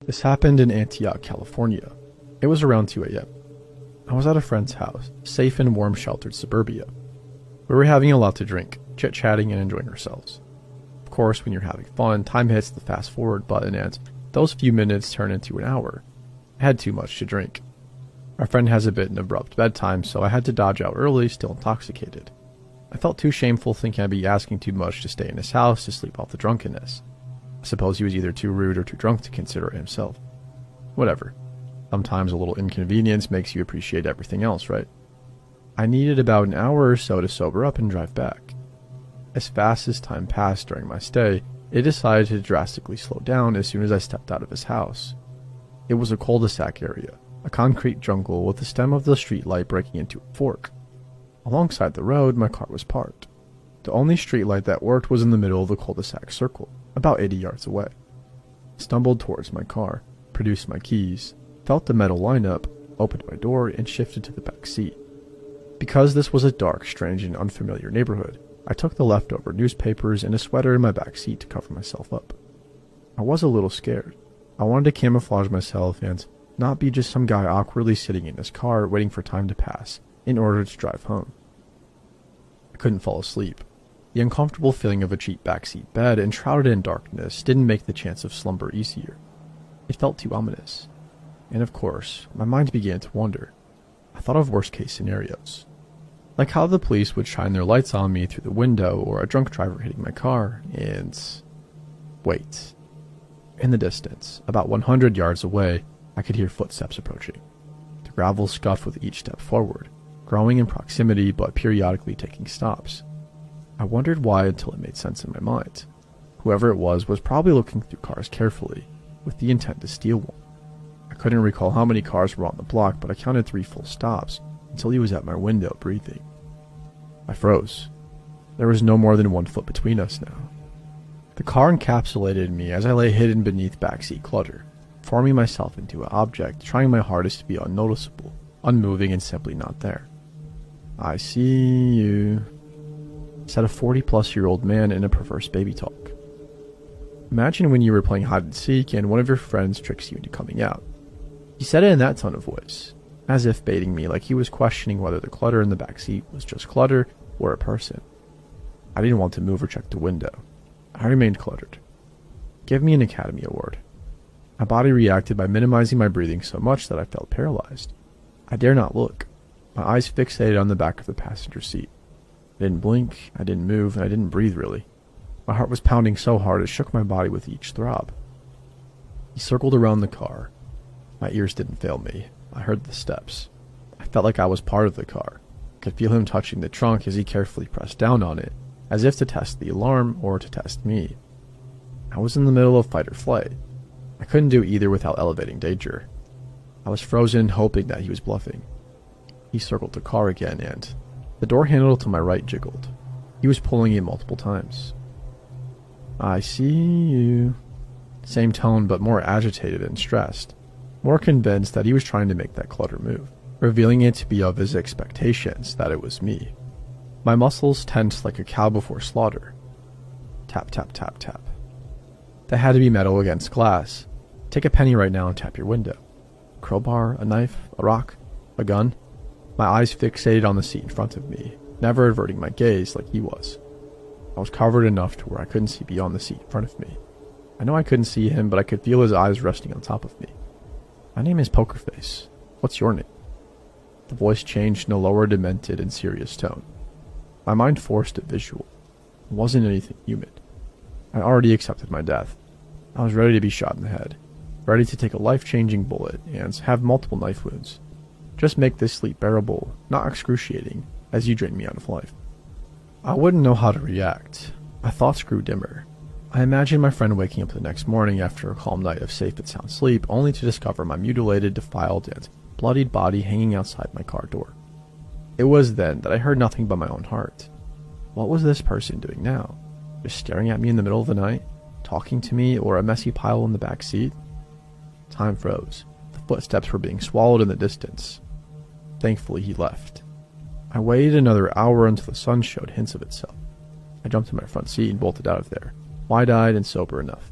This happened in Antioch, California. It was around 2 a.m. I was at a friend's house, safe in warm sheltered suburbia. We were having a lot to drink, chit-chatting and enjoying ourselves. Of course, when you're having fun, time hits the fast forward button and those few minutes turn into an hour. I had too much to drink. My friend has a bit an abrupt bedtime, so I had to dodge out early, still intoxicated. I felt too shameful thinking I'd be asking too much to stay in his house to sleep off the drunkenness. I suppose he was either too rude or too drunk to consider it himself. Whatever. Sometimes a little inconvenience makes you appreciate everything else, right? I needed about an hour or so to sober up and drive back. As fast as time passed during my stay, it decided to drastically slow down as soon as I stepped out of his house. It was a cul-de-sac area, a concrete jungle with the stem of the street light breaking into a fork. Alongside the road, my car was parked. The only street light that worked was in the middle of the cul-de-sac circle, about 80 yards away. Stumbled towards my car, produced my keys, felt the metal lineup, opened my door, and shifted to the back seat. Because this was a dark, strange, and unfamiliar neighborhood, I took the leftover newspapers and a sweater in my back seat to cover myself up. I was a little scared. I wanted to camouflage myself and not be just some guy awkwardly sitting in his car waiting for time to pass in order to drive home. I couldn't fall asleep. The uncomfortable feeling of a cheap backseat bed enshrouded in darkness didn't make the chance of slumber easier. It felt too ominous. And of course, my mind began to wander. I thought of worst-case scenarios. Like how the police would shine their lights on me through the window or a drunk driver hitting my car, and... wait. In the distance, about 100 yards away, I could hear footsteps approaching. The gravel scuffed with each step forward, growing in proximity but periodically taking stops. I wondered why until it made sense in my mind. Whoever it was probably looking through cars carefully, with the intent to steal one. I couldn't recall how many cars were on the block, but I counted 3 full stops until he was at my window breathing. I froze. There was no more than 1 foot between us now. The car encapsulated me as I lay hidden beneath backseat clutter, forming myself into an object, trying my hardest to be unnoticeable, unmoving and simply not there. "I see you," said a 40-plus-year-old man in a perverse baby talk. Imagine when you were playing hide and seek and one of your friends tricks you into coming out. He said it in that tone of voice, as if baiting me, like he was questioning whether the clutter in the back seat was just clutter or a person. I didn't want to move or check the window. I remained cluttered. Give me an Academy Award. My body reacted by minimizing my breathing so much that I felt paralyzed. I dare not look, my eyes fixated on the back of the passenger seat. I didn't blink, I didn't move, and I didn't breathe really. My heart was pounding so hard it shook my body with each throb. He circled around the car. My ears didn't fail me. I heard the steps. I felt like I was part of the car. I could feel him touching the trunk as he carefully pressed down on it, as if to test the alarm or to test me. I was in the middle of fight or flight. I couldn't do either without elevating danger. I was frozen, hoping that he was bluffing. He circled the car again, and the door handle to my right jiggled. He was pulling it multiple times. "I see you." Same tone, but more agitated and stressed. More convinced that he was trying to make that clutter move, revealing it to be of his expectations that it was me. My muscles tensed like a cow before slaughter. Tap, tap, tap, tap. That had to be metal against glass. Take a penny right now and tap your window. A crowbar, a knife, a rock, a gun. My eyes fixated on the seat in front of me, never averting my gaze like he was. I was covered enough to where I couldn't see beyond the seat in front of me. I know I couldn't see him, but I could feel his eyes resting on top of me. "My name is Pokerface. What's your name?" The voice changed in a lower, demented, and serious tone. My mind forced a visual. It wasn't anything human. I already accepted my death. I was ready to be shot in the head, ready to take a life-changing bullet and have multiple knife wounds. Just make this sleep bearable, not excruciating, as you drain me out of life. I wouldn't know how to react. My thoughts grew dimmer. I imagined my friend waking up the next morning after a calm night of safe and sound sleep, only to discover my mutilated, defiled, and bloodied body hanging outside my car door. It was then that I heard nothing but my own heart. What was this person doing now? Just staring at me in the middle of the night? Talking to me, or a messy pile in the back seat? Time froze. The footsteps were being swallowed in the distance. Thankfully, he left. I waited another hour until the sun showed hints of itself. I jumped in my front seat and bolted out of there, wide-eyed and sober enough.